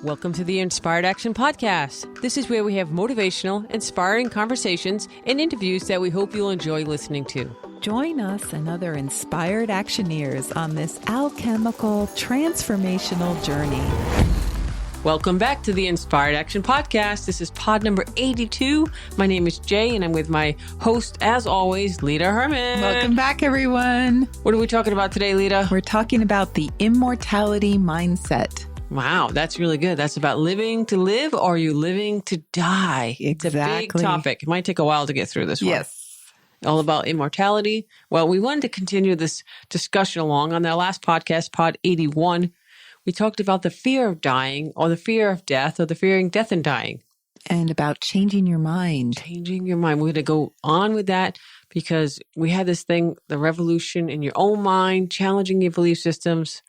Welcome to the Inspired Action Podcast. This is where we have motivational, inspiring conversations and interviews that we hope you'll enjoy listening to. Join us and other inspired actioneers on this alchemical, transformational journey. Welcome back to the Inspired Action Podcast. This is pod number 82. My name is Jay, and I'm with my host, as always, Lita Herman. Welcome back, everyone. What are we talking about today, Lita? We're talking about the immortality mindset. Wow, that's really good. That's about living to live, or are you living to die? Exactly. It's a big topic. It might take a while to get through this one. Yes. All about immortality. Well, we wanted to continue this discussion along. On our last podcast, pod 81, we talked about the fear of dying, or the fear of death, or the fearing death and dying. And about changing your mind. Changing your mind. We're going to go on with that because we had this thing, the revolution in your own mind, challenging your belief systems,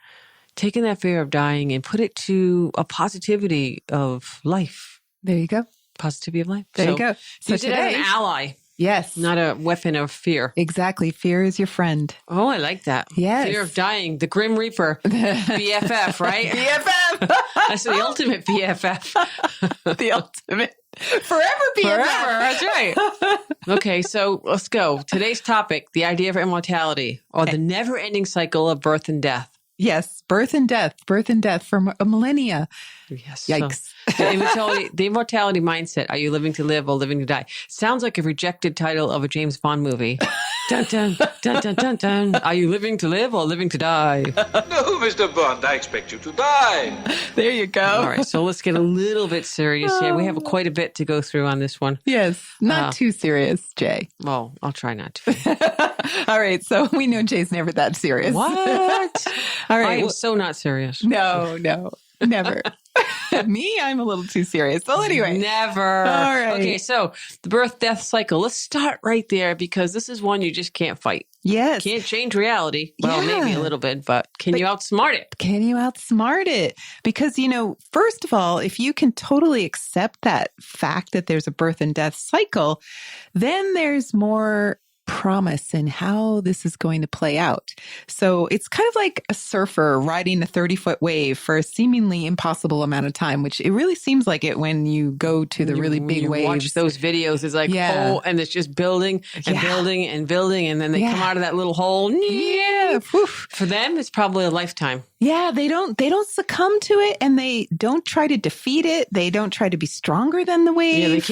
taking that fear of dying and put it to a positivity of life. There you go. Positivity of life. There you go. So use it as an ally. Yes. Not a weapon of fear. Exactly. Fear is your friend. Oh, I like that. Yes. Fear of dying. The Grim Reaper. BFF, right? BFF. That's the ultimate BFF. The ultimate. Forever BFF. Forever. That's right. Okay, so let's go. Today's topic, the idea of immortality, or the never-ending cycle of birth and death. Yes. Birth and death for a millennia. Yes. Yikes. So, the immortality mindset. Are you living to live or living to die? Sounds like a rejected title of a James Bond movie. Dun, dun, dun, dun, dun, dun. Are you living to live or living to die? No, Mr. Bond, I expect you to die. There you go. All right, so let's get a little bit serious here. We have quite a bit to go through on this one. Yes. Not too serious, Jay. Well, I'll try not to. All right. So we know Jay's never that serious. What? All right. I am so not serious. No, never. Me, I'm a little too serious. Well, anyway. Never. All right. Okay, so the birth-death cycle. Let's start right there because this is one you just can't fight. Yes. Can't change reality. Well, Yeah. maybe a little bit, but can you outsmart it? Can you outsmart it? Because, first of all, if you can totally accept that fact that there's a birth and death cycle, then there's more promise in how this is going to play out. So it's kind of like a surfer riding a 30-foot wave for a seemingly impossible amount of time, which it really seems like it when you go to the really big waves. Watch those videos. It's like, and it's just building and building and building. And then they come out of that little hole. Yeah. For them, it's probably a lifetime. Yeah, they don't succumb to it, and they don't try to defeat it. They don't try to be stronger than the wave. Yeah, you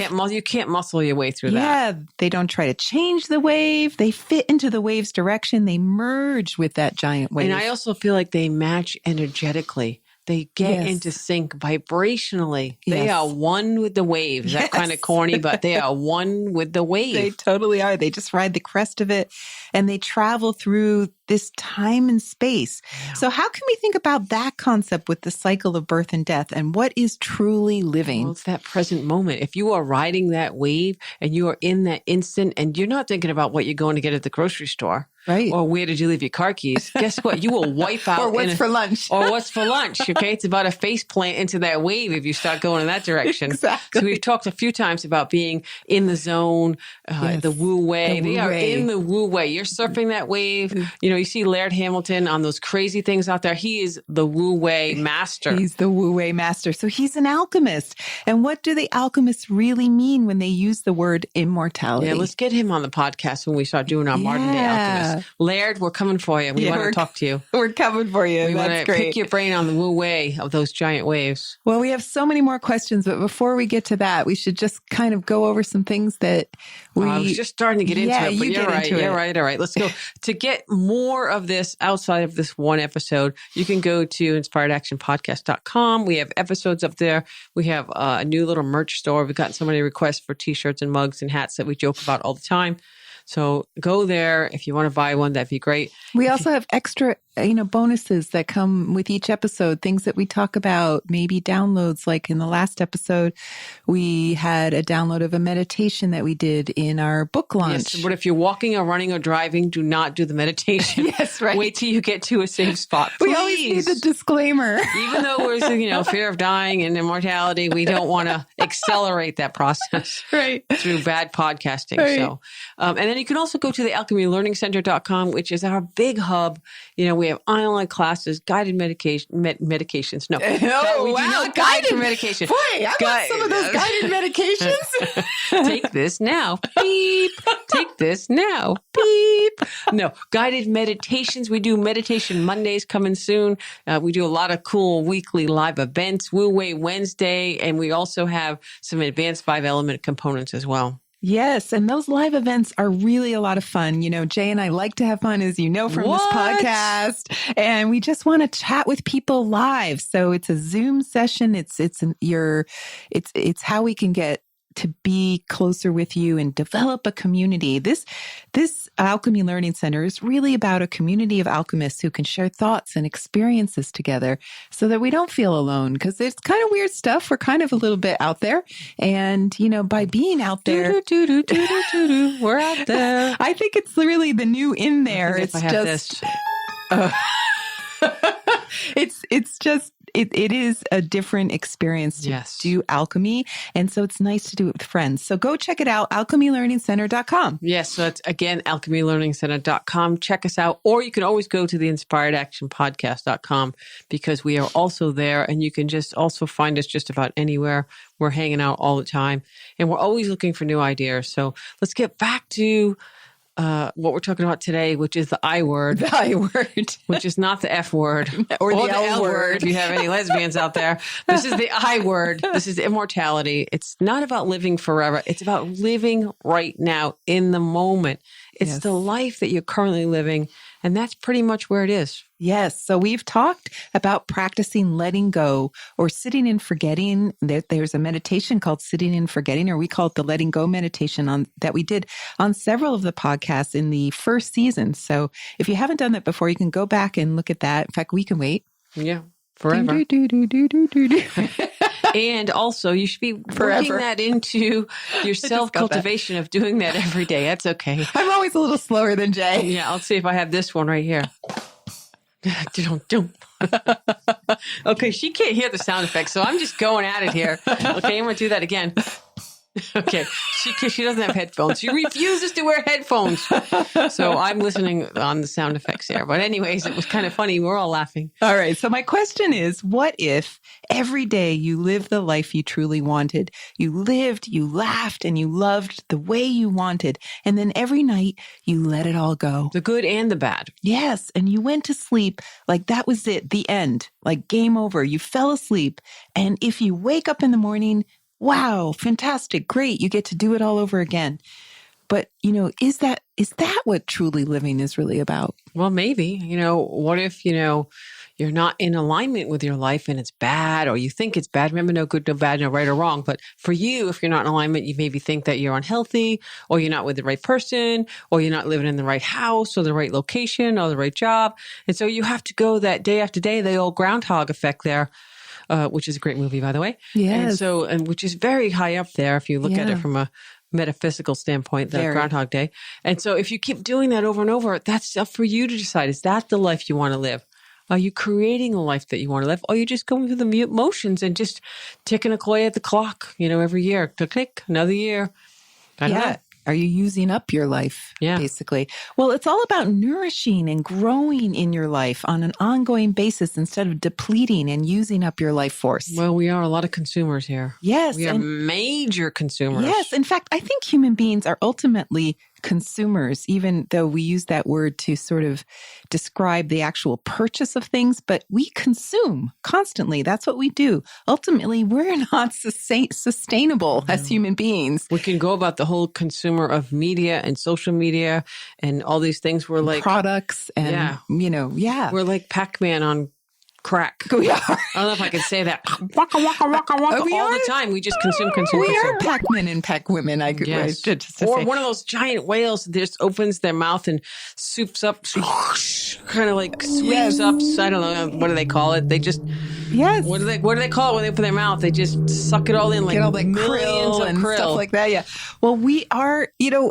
can't muscle your way through that. Yeah, they don't try to change the wave. They fit into the wave's direction. They merge with that giant wave. And I also feel like they match energetically. They get into sync vibrationally. They are one with the wave. That's kind of corny, but they are one with the wave. They totally are. They just ride the crest of it, and they travel through this time and space. Yeah. So how can we think about that concept with the cycle of birth and death, and what is truly living? Well, it's that present moment. If you are riding that wave and you are in that instant and you're not thinking about what you're going to get at the grocery store, right? Or where did you leave your car keys? Guess what? You will wipe out. Or what's for lunch. Or what's for lunch. Okay. It's about a face plant into that wave if you start going in that direction. Exactly. So we've talked a few times about being in the zone, the woo way. They are in the woo way. You're surfing that wave. You see Laird Hamilton on those crazy things out there. He is the woo way master. He's the woo way master. So he's an alchemist. And what do the alchemists really mean when they use the word immortality? Yeah, let's get him on the podcast when we start doing our modern day alchemists. Laird, we're coming for you. We want to talk to you. We're coming for you. We want to great. pick your brain on the woo way of those giant waves. Well, we have so many more questions, but before we get to that, we should just kind of go over some things that I was just starting to get into it, but you're right. You're right. All right. Let's go. To get more of this outside of this one episode, you can go to inspiredactionpodcast.com. We have episodes up there. We have a new little merch store. We've gotten so many requests for t-shirts and mugs and hats that we joke about all the time. So go there. If you want to buy one, that'd be great. We also have extra, bonuses that come with each episode, things that we talk about, maybe downloads. Like in the last episode, we had a download of a meditation that we did in our book launch. Yes, but if you're walking or running or driving, do not do the meditation. Yes, right. Wait till you get to a safe spot. Please. We always need the disclaimer. Even though we're, fear of dying and immortality, we don't want to accelerate that process through bad podcasting. Right. So, and then you can also go to the alchemylearningcenter.com, which is our big hub. We we have online classes, guided medications. No, Oh, we do wow, not guide for medication. Boy, I want some of those guided medications. Take this now. Beep. Take this now. Beep. No, guided meditations. We do meditation Mondays coming soon. We do a lot of cool weekly live events, Wu Wei Wednesday, and we also have some advanced 5-element components as well. Yes, and those live events are really a lot of fun. You know, Jay and I like to have fun, as you know, from this podcast, and we just want to chat with people live. So it's a Zoom session. It's how we can get to be closer with you and develop a community. This Alchemy Learning Center is really about a community of alchemists who can share thoughts and experiences together so that we don't feel alone, because it's kind of weird stuff. We're kind of a little bit out there. And, you know, by being out there, we're out there. I think it's really the new in there. It's just, it is a different experience to do alchemy. And so it's nice to do it with friends. So go check it out, alchemylearningcenter.com. Yes. So it's, again, alchemylearningcenter.com. Check us out. Or you can always go to the inspiredactionpodcast.com, because we are also there, and you can just also find us just about anywhere. We're hanging out all the time, and we're always looking for new ideas. So let's get back to what we're talking about today, which is the I word. The I word. Which is not the F word or the L word. If you have any lesbians out there. This is the I word. This is immortality. It's not about living forever. It's about living right now in the moment. It's the life that you're currently living. And that's pretty much where it is. Yes. So we've talked about practicing letting go or sitting and forgetting. There's a meditation called Sitting and Forgetting, or we call it the Letting Go meditation that we did on several of the podcasts in the first season. So if you haven't done that before, you can go back and look at that. In fact, we can wait. Yeah. Forever. And also, you should be working that into your self-cultivation of doing that every day. That's okay. I'm always a little slower than Jay. Yeah, I'll see if I have this one right here. Okay, she can't hear the sound effects, so I'm just going at it here. Okay, I'm going to do that again. Okay, she doesn't have headphones. She refuses to wear headphones. So I'm listening on the sound effects here. But anyways, it was kind of funny. We're all laughing. All right. So my question is, what if every day you lived the life you truly wanted? You lived, you laughed, and you loved the way you wanted. And then every night you let it all go. The good and the bad. Yes. And you went to sleep like that was it, the end, like game over. You fell asleep. And if you wake up in the morning, wow, fantastic, great. You get to do it all over again. But, you know, is that what truly living is really about? Well, maybe. You know, what if, you know, you're not in alignment with your life and it's bad, or you think it's bad? Remember, no good, no bad, no right or wrong. But for you, if you're not in alignment, you maybe think that you're unhealthy, or you're not with the right person, or you're not living in the right house, or the right location, or the right job. And so you have to go that day after day, the old groundhog effect there. Which is a great movie, by the way. Yes. And which is very high up there if you look at it from a metaphysical standpoint, the Groundhog Day. And so if you keep doing that over and over, that's up for you to decide. Is that the life you want to live? Are you creating a life that you want to live? Or are you just going through the motions and just ticking away at the clock, you know, every year? Click, another year. I don't know. Are you using up your life, basically? Well, it's all about nourishing and growing in your life on an ongoing basis instead of depleting and using up your life force. Well, we are a lot of consumers here. Yes. We are major consumers. Yes. In fact, I think human beings are ultimately consumers, even though we use that word to sort of describe the actual purchase of things, but we consume constantly. That's what we do. Ultimately, we're not sustainable as human beings. We can go about the whole consumer of media and social media and all these things. We're like products and, We're like PAC-MEN on crack. We are. I don't know if I can say that. Waka, waka, waka, waka, all the time. We just consume. We are PAC-MEN and PAC-women. I could or one of those giant whales that just opens their mouth and soups up, kind of like sweeps up. I don't know, what do they call it? They just Yes. What do they call it when they open their mouth? They just suck it all in, like Get all that millions krill of and krill. stuff like that. Yeah. Well, we are,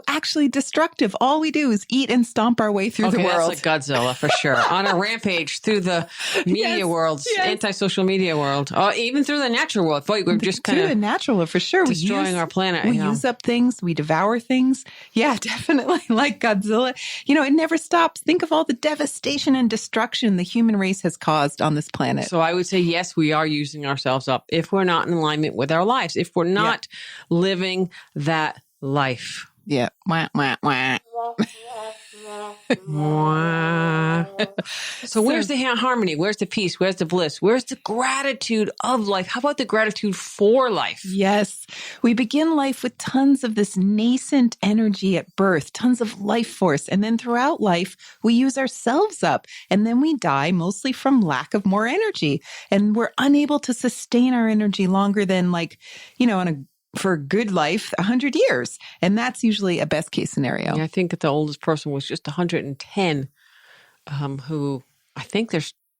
actually destructive. All we do is eat and stomp our way through the world. That's like Godzilla for sure. On a rampage through the media world, anti-social media world, even through the natural world. We're just kind through of the natural world, for sure. destroying our planet. We use up things. We devour things. Yeah, definitely like Godzilla. It never stops. Think of all the devastation and destruction the human race has caused on this planet. So I would say, yes, we are using ourselves up if we're not in alignment with our lives, if we're not living that life. Yeah. Wah, wah, wah. So where's the harmony? Where's the peace? Where's the bliss? Where's the gratitude of life? How about the gratitude for life? Yes. We begin life with tons of this nascent energy at birth, tons of life force. And then throughout life, we use ourselves up. And then we die mostly from lack of more energy. And we're unable to sustain our energy longer than for a good life, 100 years. And that's usually a best case scenario. Yeah, I think that the oldest person was just 110, who I think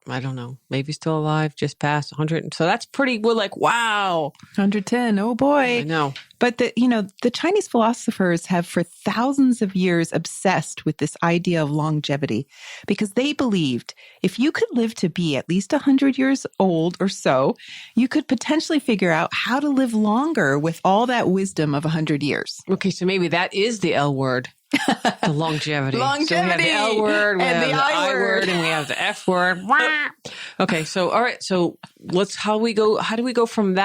I don't know, maybe still alive, just past 100. So that's we're like, wow. 110. Oh boy. I know. But the Chinese philosophers have for thousands of years obsessed with this idea of longevity because they believed if you could live to be at least 100 years old or so, you could potentially figure out how to live longer with all that wisdom of 100 years. Okay, so maybe that is the L word. The longevity. Longevity. So we have the L word, we and have the I word, and we have the F word. Okay, so all right, so how do we go from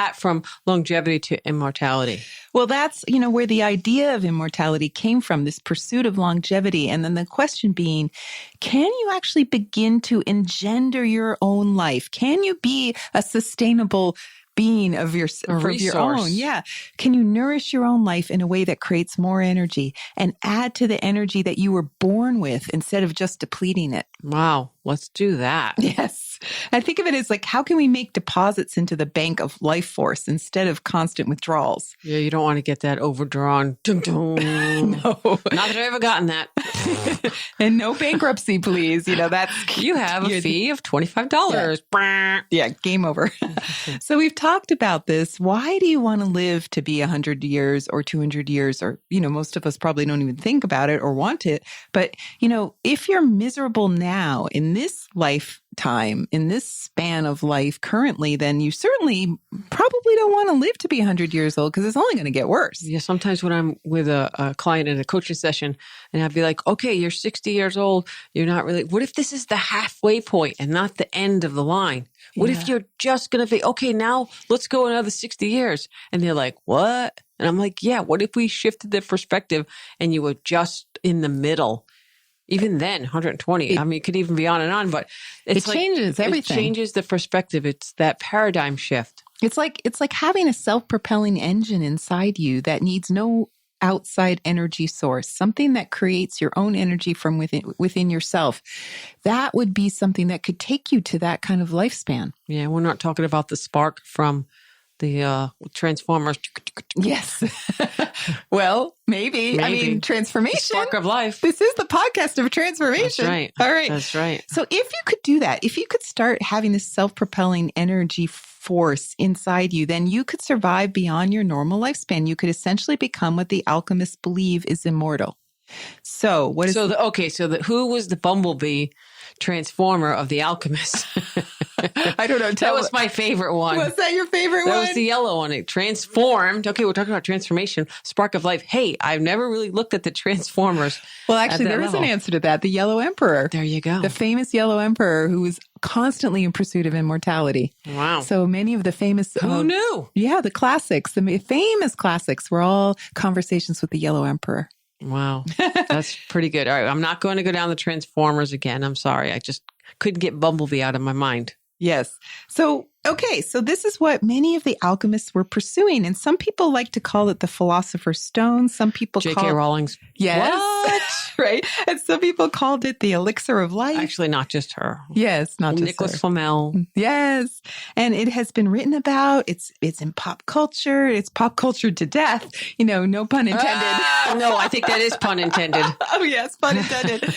longevity to immortality? Well, that's, where the idea of immortality came from, this pursuit of longevity. And then the question being, can you actually begin to engender your own life? Can you be a sustainable being of your own? Yeah. Can you nourish your own life in a way that creates more energy and add to the energy that you were born with instead of just depleting it? Wow. Let's do that. Yes. I think of it as like, how can we make deposits into the bank of life force instead of constant withdrawals? Yeah, you don't want to get that overdrawn. Dum, dum. No. Not that I've ever gotten that. And no bankruptcy, please. You have a fee of $25. Yeah, game over. So we've talked about this. Why do you want to live to be 100 years or 200 years? Or, most of us probably don't even think about it or want it. But, if you're miserable now in this lifetime, in this span of life currently, then you certainly probably don't want to live to be 100 years old because it's only going to get worse. Yeah, sometimes when I'm with a client in a coaching session and I'd be like, okay, you're 60 years old. You're not really, what if this is the halfway point and not the end of the line? What if you're just going to be, okay, now let's go another 60 years. And they're like, what? And I'm like, yeah, what if we shifted the perspective and you were just in the middle? Even then, 120. It could even be on and on, but it changes everything. It changes the perspective. It's that paradigm shift. It's like having a self-propelling engine inside you that needs no outside energy source, something that creates your own energy from within yourself. That would be something that could take you to that kind of lifespan. Yeah, we're not talking about the spark from the Transformers. Yes. Well, maybe. I mean, transformation. The spark of life. This is the podcast of transformation. That's right. All right. That's right. So if you could do that, if you could start having this self-propelling energy force inside you, then you could survive beyond your normal lifespan. You could essentially become what the alchemists believe is immortal. So what is... who was the Bumblebee transformer of the alchemist? I don't know. That was my favorite one. Was that your favorite one? That was the yellow one. It transformed. Okay, we're talking about transformation. Spark of life. Hey, I've never really looked at the Transformers. Well, actually, there is an answer to that. The Yellow Emperor. There you go. The famous Yellow Emperor who was constantly in pursuit of immortality. Wow. So many of the famous... Who knew? Yeah, the classics, the famous classics were all conversations with the Yellow Emperor. Wow. That's pretty good. All right. I'm not going to go down the Transformers again. I'm sorry. I just couldn't get Bumblebee out of my mind. Yes. So, okay. So this is what many of the alchemists were pursuing. And some people like to call it the Philosopher's Stone. Some people call it... J.K. Rowling's. Yes. What? Right. And some people called it the elixir of life. Actually, not just her. Yes. Not just Nicholas her. Flamel. Yes. And it has been written about. It's in pop culture. It's pop culture to death. No pun intended. No, I think that is pun intended. Oh, yes. Pun intended.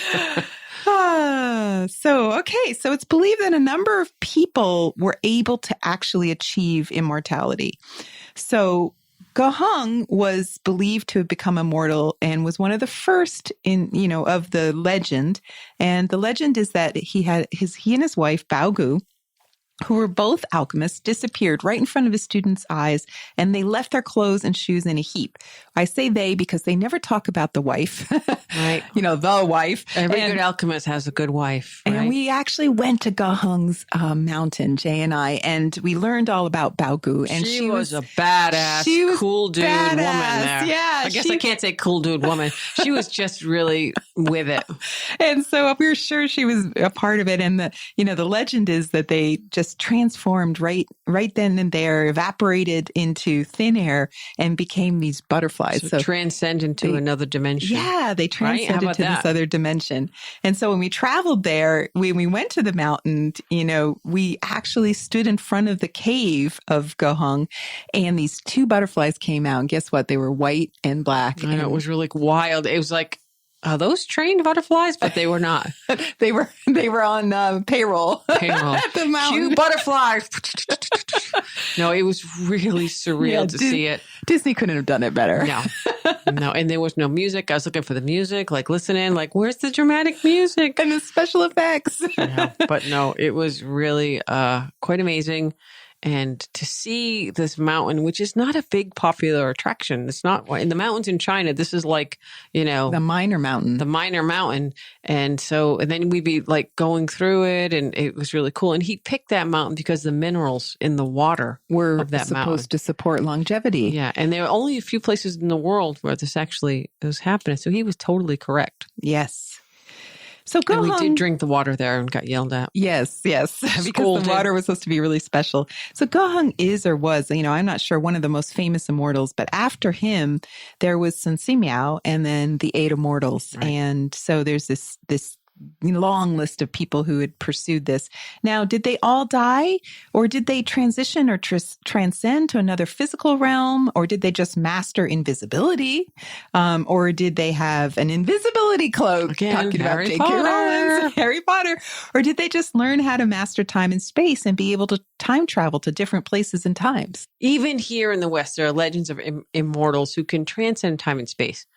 So it's believed that a number of people were able to actually achieve immortality. So Gohung was believed to have become immortal and was one of the first of the legend. And the legend is that he and his wife, Bao Gu, who were both alchemists, disappeared right in front of his students' eyes, and they left their clothes and shoes in a heap. I say they because they never talk about the wife. Right. The wife. Every good alchemist has a good wife. Right? And we actually went to Gohung's mountain, Jay and I, and we learned all about Bao Gu. And she was a badass, cool dude woman there. Yeah. I guess I can't say cool dude woman. She was just really with it. And so we were sure she was a part of it. And the legend is that they just transformed right then and there, evaporated into thin air and became these butterflies. So transcend into another dimension. Yeah, they transcended to this other dimension. And so when we traveled there, when we went to the mountain, we actually stood in front of the cave of Gohung, and these two butterflies came out. And guess what? They were white and black. I know, it was really wild. It was like, are those trained butterflies? But they were not. They were on payroll. At the mountain. Cute butterflies. No, it was really surreal to see it. Disney couldn't have done it better. No. And there was no music. I was looking for the music, listening, where's the dramatic music? And the special effects. Yeah, but no, it was really quite amazing. And to see this mountain, which is not a big popular attraction. It's not in the mountains in China. This is the minor mountain. The minor mountain. And then we'd be going through it, and it was really cool. And he picked that mountain because the minerals in the water were supposed mountain. To support longevity. Yeah. And there are only a few places in the world where this actually was happening. So he was totally correct. Yes. So Gohung, and we did drink the water there and got yelled at. Yes, because the water was supposed to be really special. So Gohung is or was, I'm not sure, one of the most famous immortals, but after him, there was Sun Simiao and then the 8 immortals. Right. And so there's this long list of people who had pursued this. Now, did they all die, or did they transition or transcend to another physical realm, or did they just master invisibility, or did they have an invisibility cloak? Again, talking about J.K. Rowling, Harry Potter, or did they just learn how to master time and space and be able to time travel to different places and times? Even here in the West, there are legends of immortals who can transcend time and space.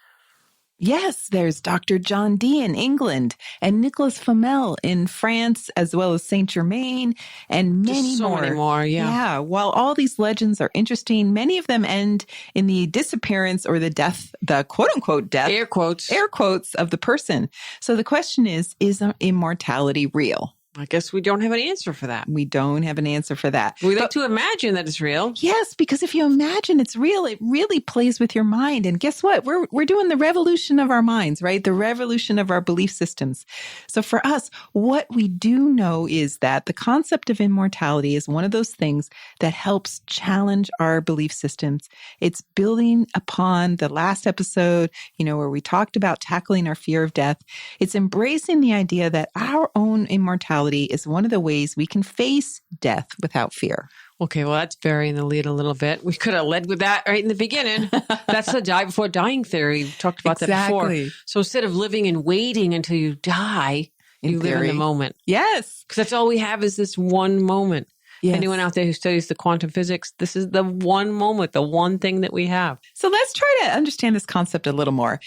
Yes, there's Dr. John Dee in England and Nicolas Flamel in France, as well as Saint Germain and many more. Yeah. While all these legends are interesting, many of them end in the disappearance or the death, the quote unquote death, air quotes of the person. So the question is immortality real? I guess we don't have an answer for that. We don't have an answer for that. We like to imagine that it's real. Yes, because if you imagine it's real, it really plays with your mind. And guess what? We're doing the revolution of our minds, right? The revolution of our belief systems. So for us, what we do know is that the concept of immortality is one of those things that helps challenge our belief systems. It's building upon the last episode, where we talked about tackling our fear of death. It's embracing the idea that our own immortality is one of the ways we can face death without fear. Okay, well, that's burying the lead a little bit. We could have led with that right in the beginning. That's the die before dying theory. We talked about that before. So instead of living and waiting until you die, you live in the moment. Yes. Because that's all we have is this one moment. Yes. Anyone out there who studies the quantum physics, this is the one moment, the one thing that we have. So let's try to understand this concept a little more.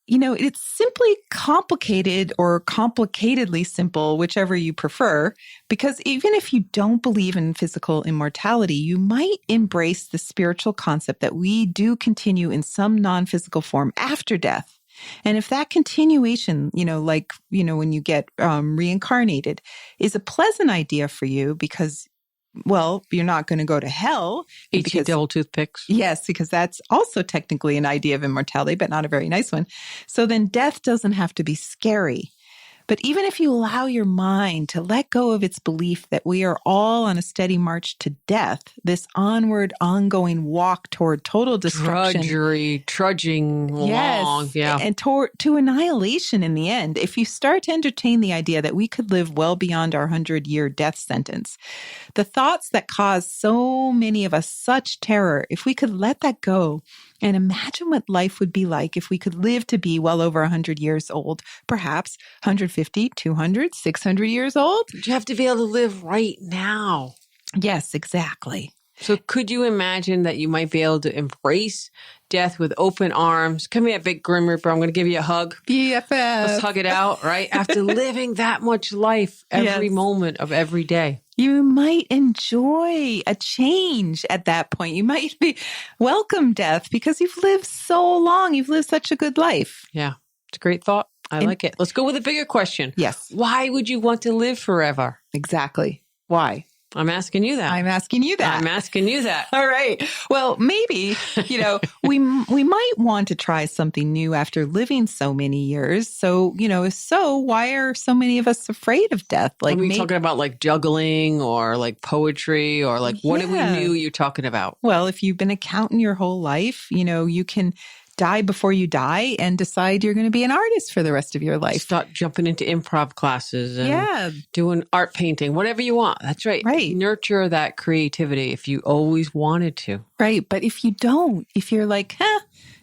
It's simply complicated or complicatedly simple, whichever you prefer, because even if you don't believe in physical immortality, you might embrace the spiritual concept that we do continue in some non-physical form after death. And if that continuation, when you get reincarnated, is a pleasant idea for you because you're not going to go to hell. Eat double toothpicks. Yes, because that's also technically an idea of immortality, but not a very nice one. So then death doesn't have to be scary. But even if you allow your mind to let go of its belief that we are all on a steady march to death, this onward, ongoing walk toward total destruction. Trudging along. Yeah. And to annihilation in the end. If you start to entertain the idea that we could live well beyond our 100-year death sentence, the thoughts that cause so many of us such terror, if we could let that go And imagine what life would be like if we could live to be well over 100 years old, perhaps 150, 200, 600 years old. But you have to be able to live right now. Yes, exactly. So could you imagine that you might be able to embrace death with open arms? Come here, big Grim Reaper. I'm going to give you a hug. BFF. Let's hug it out, right? After living that much life every moment of every day. You might enjoy a change at that point. You might be welcome death because you've lived so long. You've lived such a good life. Yeah, it's a great thought. I like it. Let's go with a bigger question. Yes. Why would you want to live forever? Exactly. Why? I'm asking you that. I'm asking you that. I'm asking you that. All right. Well, maybe, we might want to try something new after living so many years. So, why are so many of us afraid of death? Like, are we talking about like juggling or like poetry or like what do we knew you're talking about? Well, if you've been a accountant your whole life, you can die before you die and decide you're going to be an artist for the rest of your life. Start jumping into improv classes and doing art painting, whatever you want. That's right. Right. Nurture that creativity if you always wanted to. Right. But if you don't, if you're like,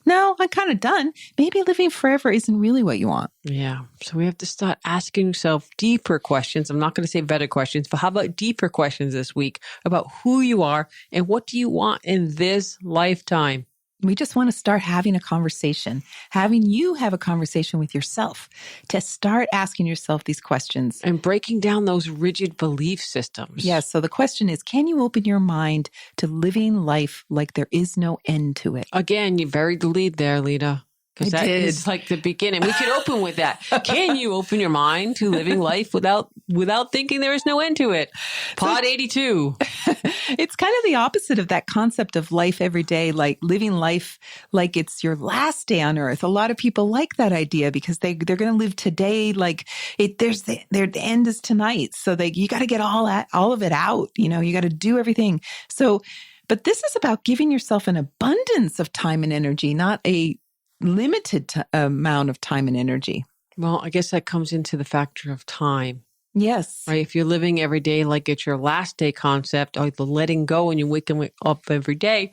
no, I'm kind of done. Maybe living forever isn't really what you want. Yeah. So we have to start asking yourself deeper questions. I'm not going to say better questions, but how about deeper questions this week about who you are and what do you want in this lifetime? We just want to start having a conversation, having you have a conversation with yourself to start asking yourself these questions. And breaking down those rigid belief systems. Yes. So the question is, can you open your mind to living life like there is no end to it? Again, you buried the lead there, Lita. Because that is like the beginning. We could open with that. Can you open your mind to living life without thinking there is no end to it? Pod 82. It's kind of the opposite of that concept of life every day, like living life like it's your last day on earth. A lot of people like that idea because they're going to live today like their end is tonight. So you got to get all of it out. You got to do everything. So, but this is about giving yourself an abundance of time and energy, not a limited amount of time and energy. Well, I guess that comes into the factor of time. Yes. Right. If you're living every day like it's your last day concept or the letting go and you wake up every day,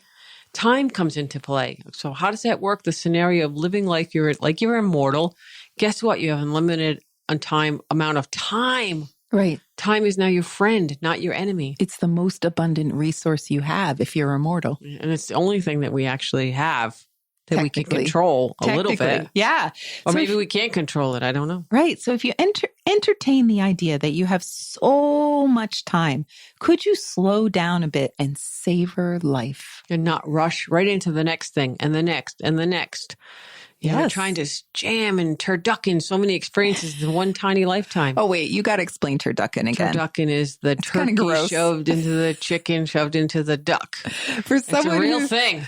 time comes into play. So how does that work? The scenario of living like you're immortal. Guess what? You have unlimited amount of time. Right. Time is now your friend, not your enemy. It's the most abundant resource you have if you're immortal. And it's the only thing that we actually have that we can control a little bit. Yeah. Or maybe we can't control it. I don't know. Right. So if you entertain the idea that you have so much time, could you slow down a bit and savor life? And not rush right into the next thing and the next and the next. We're trying to jam and turducken so many experiences in one tiny lifetime. Oh, wait, you got to explain turducken again. Turducken is the turkey shoved into the chicken, shoved into the duck. It's a real thing.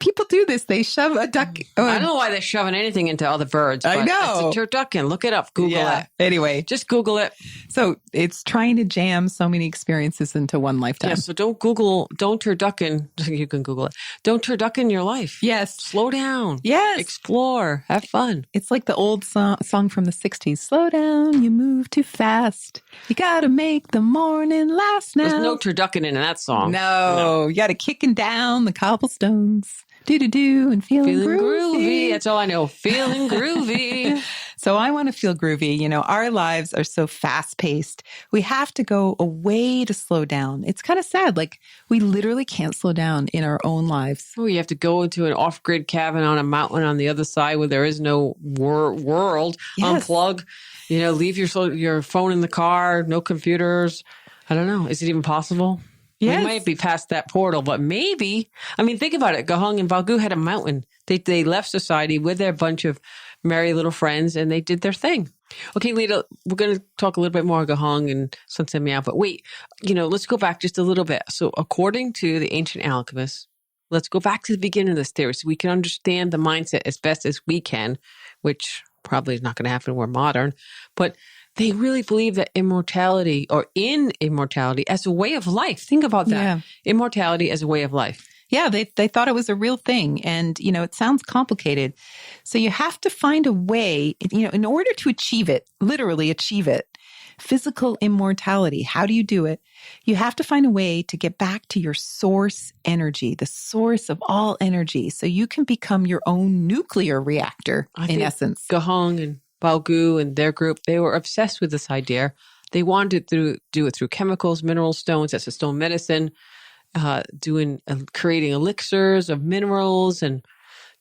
People do this. They shove a duck. I don't know why they're shoving anything into other birds. But I know. It's a turducken. Look it up. Google it. Anyway. Just Google it. So it's trying to jam so many experiences into one lifetime. Yeah, so don't turducken. You can Google it. Don't turducken your life. Yes. Slow down. Yes. Explore. Have fun. It's like the old song from the 60s. Slow down, you move too fast. You got to make the morning last now. There's no turducken in that song. No. You got to kicking down the cobblestones. Do-do-do and feeling groovy. That's all I know. Feeling groovy. So I want to feel groovy. Our lives are so fast-paced. We have to go away to slow down. It's kind of sad. Like, we literally can't slow down in our own lives. Oh, you have to go into an off-grid cabin on a mountain on the other side where there is no world. Yes. Unplug. Leave your phone in the car. No computers. I don't know. Is it even possible? Yes. We might be past that portal, but maybe. I mean, think about it. Gahong and Bao Gu had a mountain. They left society with their bunch of merry little friends, and they did their thing. Okay, Lita, we're going to talk a little bit more Gahong and Sunset Meow, but wait, let's go back just a little bit. So according to the ancient alchemists, let's go back to the beginning of this theory so we can understand the mindset as best as we can, which probably is not going to happen. We're modern, but they really believe that immortality as a way of life. Think about that. Yeah. Immortality as a way of life. Yeah, they thought it was a real thing. And, it sounds complicated. So you have to find a way, in order to achieve it, literally achieve it, Physical immortality. How do you do it? You have to find a way to get back to your source energy, the source of all energy, so you can become your own nuclear reactor, in essence. Gahong and Bao Gu and their group, they were obsessed with this idea. They wanted to do it through chemicals, mineral stones, that's a stone medicine, creating elixirs of minerals and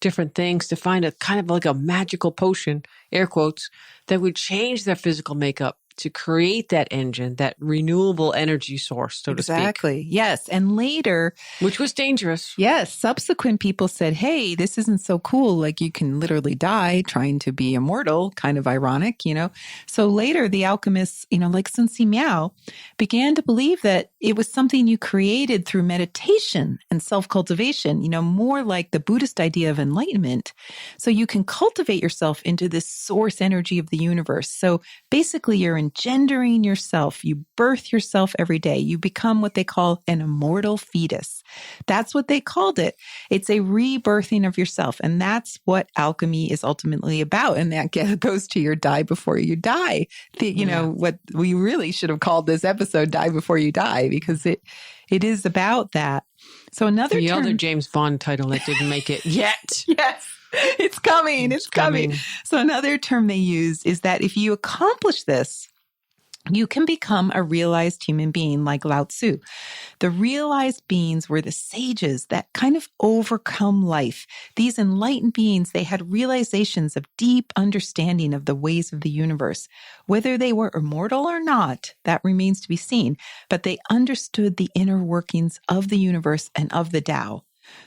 different things to find a kind of like a magical potion, air quotes, that would change their physical makeup to create that engine, that renewable energy source, so to speak. Exactly. Yes. And later, which was dangerous. Yes. Subsequent people said, hey, this isn't so cool. Like you can literally die trying to be immortal. Kind of ironic, So later the alchemists, like Sun Si Miao, began to believe that it was something you created through meditation and self-cultivation, more like the Buddhist idea of enlightenment. So you can cultivate yourself into this source energy of the universe. So basically you're engendering yourself. You birth yourself every day. You become what they call an immortal fetus. That's what they called it. It's a rebirthing of yourself. And that's what alchemy is ultimately about. And that goes to your die before you die. What we really should have called this episode, Die Before You Die, because it is about that. So another the term, other James Bond title that didn't make it yet. Yes. It's coming. It's coming. So another term they use is that if you accomplish this, you can become a realized human being like Lao Tzu. The realized beings were the sages that kind of overcome life. These enlightened beings, they had realizations of deep understanding of the ways of the universe. Whether they were immortal or not, that remains to be seen, but they understood the inner workings of the universe and of the Tao.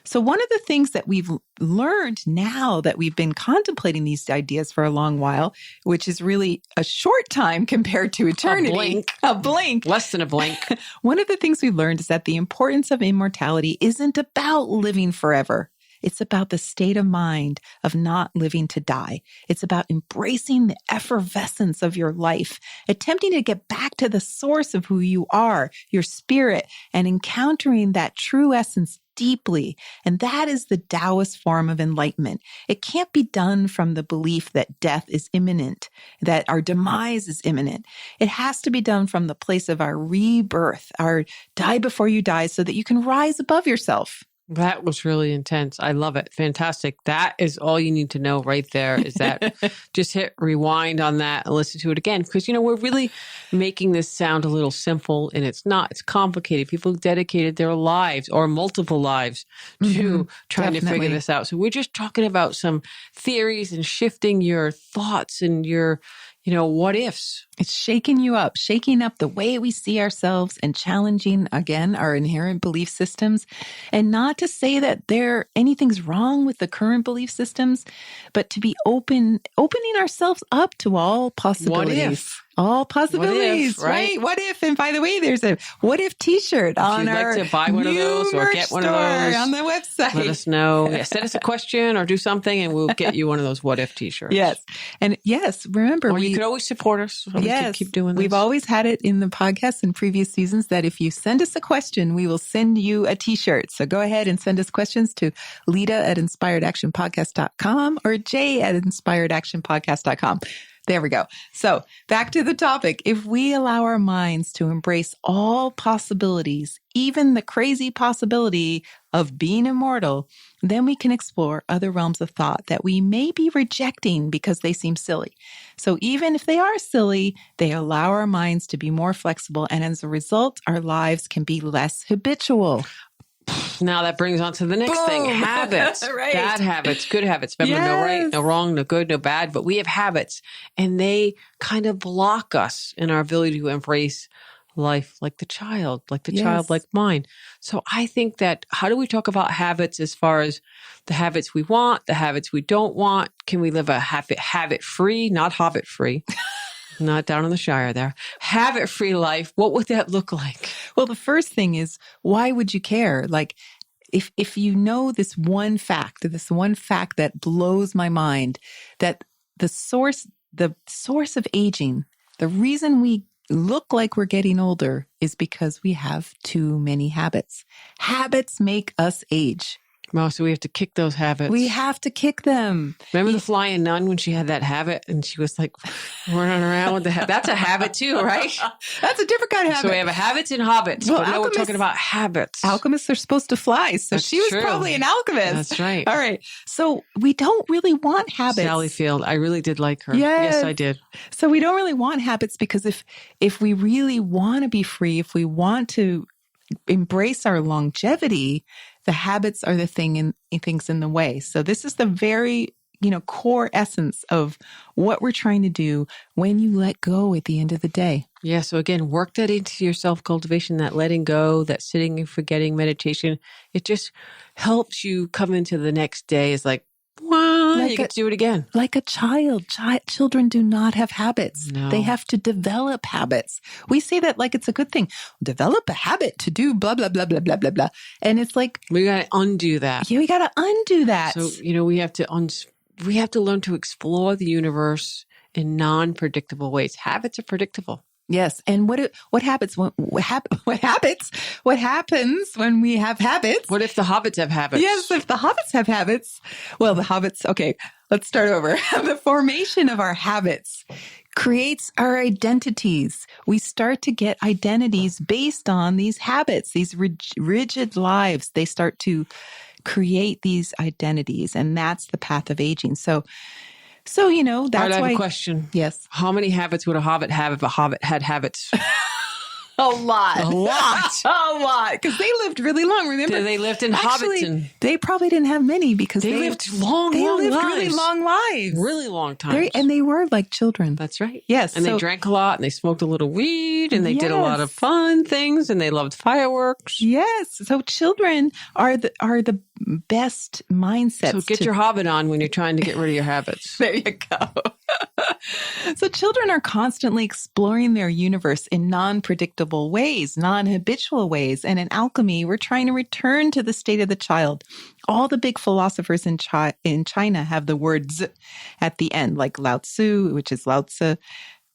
So one of the things that we've learned now that we've been contemplating these ideas for a long while, which is really a short time compared to eternity. A blink. Less than a blink. One of the things we've learned is that the importance of immortality isn't about living forever. It's about the state of mind of not living to die. It's about embracing the effervescence of your life, attempting to get back to the source of who you are, your spirit, and encountering that true essence deeply. And that is the Daoist form of enlightenment. It can't be done from the belief that death is imminent, that our demise is imminent. It has to be done from the place of our rebirth, our die before you die, so that you can rise above yourself. That was really intense. I love it. Fantastic. That is all you need to know right there is that just hit rewind on that and listen to it again. Because, we're really making this sound a little simple and it's not. It's complicated. People dedicated their lives or multiple lives to trying to figure this out. So we're just talking about some theories and shifting your thoughts and your, what ifs. It's shaking you up, shaking up the way we see ourselves and challenging, again, our inherent belief systems. And not to say that anything's wrong with the current belief systems, but to be opening ourselves up to all possibilities. What if? All possibilities, what if, right? What if? And by the way, there's a what if t-shirt on our like to buy one of those or get one of those on the website. Let us know. Yeah, send us a question or do something and we'll get you one of those what if t-shirts. Yes. And yes, remember, you could always support us. So we can keep doing this. We've always had it in the podcast in previous seasons that if you send us a question, we will send you a t-shirt. So go ahead and send us questions to Lita@inspiredactionpodcast.com or Jay@inspiredactionpodcast.com. There we go. So back to the topic. If we allow our minds to embrace all possibilities, even the crazy possibility of being immortal, then we can explore other realms of thought that we may be rejecting because they seem silly. So even if they are silly, they allow our minds to be more flexible. And as a result, our lives can be less habitual. Now that brings on to the next thing, habits, Right. Bad habits, good habits. Remember, no right, no wrong, no good, no bad, but we have habits and they kind of block us in our ability to embrace life like the childlike mind. So I think that how do we talk about habits as far as the habits we want, the habits we don't want? Can we live a habit-free, not hobbit-free? Not down in the Shire there. Habit-free life. What would that look like? Well, the first thing is, why would you care? Like, if you know this one fact that blows my mind, that the source of aging, the reason we look like we're getting older is because we have too many habits. Habits make us age. Well, so we have to kick those habits. We have to kick them. Remember the flying nun when she had that habit and she was like running around with the habit? That's a habit too, right? That's a different kind of habit. So we have a habits and hobbits. Well, but no, we're talking about habits. Alchemists are supposed to fly. So That's she was true. probably an alchemist. That's right. All right. So we don't really want habits. Sally Field. I really did like her. Yes. Yes, I did. So we don't really want habits because if we really want to be free, if we want to embrace our longevity, the habits are the things in the way. So this is the very, core essence of what we're trying to do when you let go at the end of the day. Yeah. So again, work that into your self-cultivation, that letting go, that sitting and forgetting meditation. It just helps you come into the next day. It's like, wow, you get to do it again. Like a child. Children do not have habits. No. They have to develop habits. We say that like it's a good thing. Develop a habit to do blah, blah, blah, blah, blah, blah, blah. And it's like, We got to undo that. yeah, we got to undo that. So, we have to learn to explore the universe in non-predictable ways. Habits are predictable. Yes. And what happens when we have habits? What if the hobbits have habits? Yes, if the hobbits have habits. Well, the hobbits, okay, let's start over. The formation of our habits creates our identities. We start to get identities based on these habits, these rigid lives. They start to create these identities, and that's the path of aging. So that's All right, why. I have a question. Yes. How many habits would a hobbit have if a hobbit had habits? A lot. A lot. A lot. Because they lived really long, remember? They lived in Actually, Hobbiton. They probably didn't have many because They lived long really lives. long lives. Really long times. And they were like children. That's right. Yes. And they drank a lot and they smoked a little weed and they did a lot of fun things and they loved fireworks. Yes. So children are the best mindsets. So get your hobbit on when you're trying to get rid of your habits. There you go. So children are constantly exploring their universe in non-predictable ways, non-habitual ways. And in alchemy, we're trying to return to the state of the child. All the big philosophers in China have the word Z at the end, like Lao Tzu, which is Lao Tzu.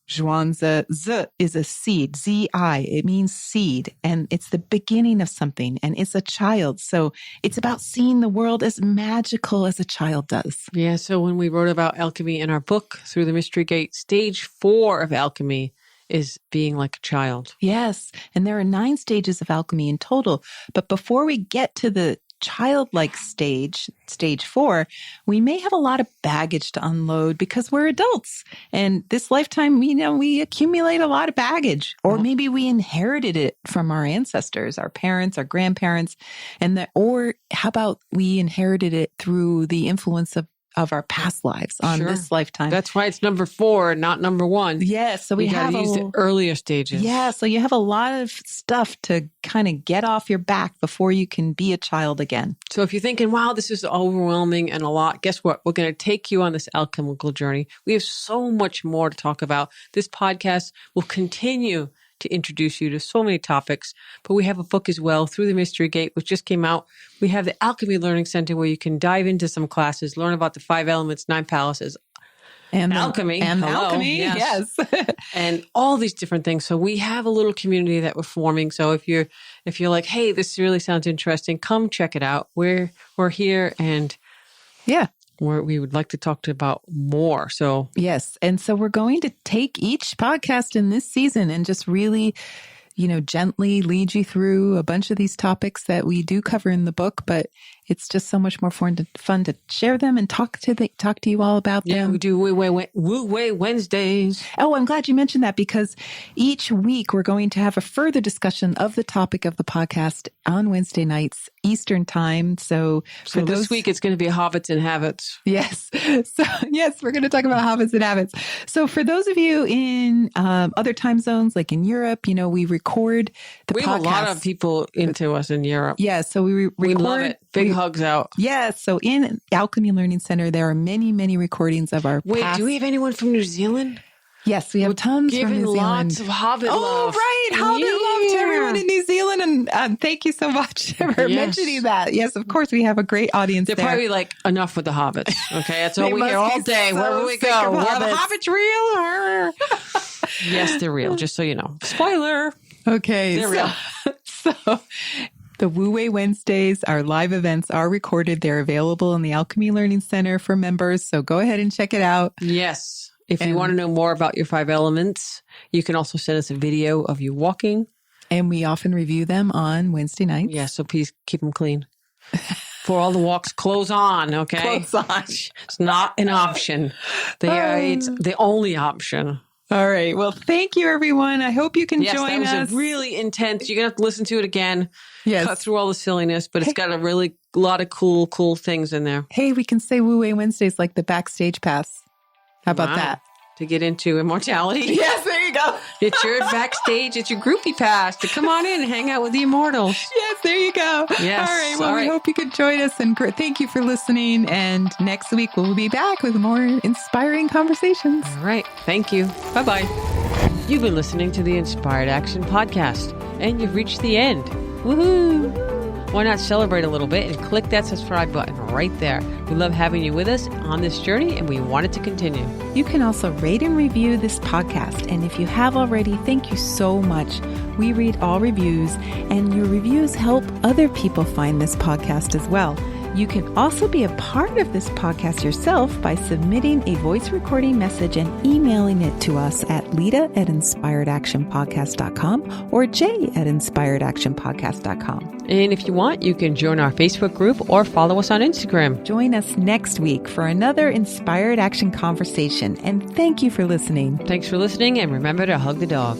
Zhuangzi, Z is a seed, Z-I. It means seed, and it's the beginning of something, and it's a child. So it's about seeing the world as magical as a child does. Yeah, so when we wrote about alchemy in our book, Through the Mystery Gate, stage 4 of alchemy is being like a child. Yes, and there are 9 stages of alchemy in total. But before we get to the childlike stage 4, we may have a lot of baggage to unload because we're adults. And this lifetime, we accumulate a lot of baggage, or maybe we inherited it from our ancestors, our parents, our grandparents, or how about we inherited it through the influence of our past lives on this lifetime. That's why it's number 4, not number 1. Yes. So we have to use the earlier stages. Yeah. So you have a lot of stuff to kind of get off your back before you can be a child again. So if you're thinking, wow, this is overwhelming and a lot, guess what? We're going to take you on this alchemical journey. We have so much more to talk about. This podcast will continue to introduce you to so many topics, but we have a book as well, Through the Mystery Gate, which just came out. We have the Alchemy Learning Center where you can dive into some classes, learn about the 5 elements, 9 palaces, and alchemy. Alchemy, yes. And all these different things. So we have a little community that we're forming. So if you're like, hey, this really sounds interesting, come check it out. We're here and we would like to talk about more. So yes. And so we're going to take each podcast in this season and just really, gently lead you through a bunch of these topics that we do cover in the book, but it's just so much more fun to share them and talk to you all about them. Yeah, we do Wu Wei Wednesdays. Oh, I'm glad you mentioned that because each week we're going to have a further discussion of the topic of the podcast on Wednesday nights, Eastern time. So this week it's going to be hobbits and habits. Yes. So yes, we're going to talk about hobbits and habits. So for those of you in other time zones, like in Europe, we record the podcast. We have a lot of people into us in Europe. Yeah. So we record. We love it. Big hugs out. Yes. So in Alchemy Learning Center, there are many, many recordings of our past. Do we have anyone from New Zealand? Yes, we have tons from New Zealand. Lots of Hobbit love. Oh, right. Hobbit love to everyone in New Zealand. And thank you so much for mentioning that. Yes, of course, we have a great audience They're there. probably like, enough with the hobbits. Okay, that's all we hear all day. So wherever we go. Were the hobbits real? Yes, they're real, just so you know. Spoiler. Okay. They're real. So The Wu Wei Wednesdays, our live events are recorded. They're available in the Alchemy Learning Center for members. So go ahead and check it out. Yes. If you want to know more about your 5 elements, you can also send us a video of you walking. And we often review them on Wednesday nights. Yeah, so please keep them clean. For all the walks, clothes on, okay? Clothes on. It's not an option. It's the only option. All right. Well, thank you, everyone. I hope you can join us. That was a really intense. You're going to have to listen to it again. Yes. Cut through all the silliness, but it's got a lot of cool things in there. Hey, we can say Wu Wei Wednesdays like the backstage pass. How about that? To get into immortality. Yes, there you go. It's your backstage. It's your groupie pass to come on in and hang out with the immortals. Yes, there you go. Yes. All right. Well, we hope you could join us, and thank you for listening. And next week, we'll be back with more inspiring conversations. All right. Thank you. Bye-bye. You've been listening to the Inspired Action Podcast, and you've reached the end. Woohoo! Why not celebrate a little bit and click that subscribe button right there. We love having you with us on this journey, and we want it to continue. You can also rate and review this podcast. And if you have already, thank you so much. We read all reviews, and your reviews help other people find this podcast as well. You can also be a part of this podcast yourself by submitting a voice recording message and emailing it to us at lita@inspiredactionpodcast.com or jay@inspiredactionpodcast.com. And if you want, you can join our Facebook group or follow us on Instagram. Join us next week for another Inspired Action conversation. And thank you for listening. Thanks for listening, and remember to hug the dog.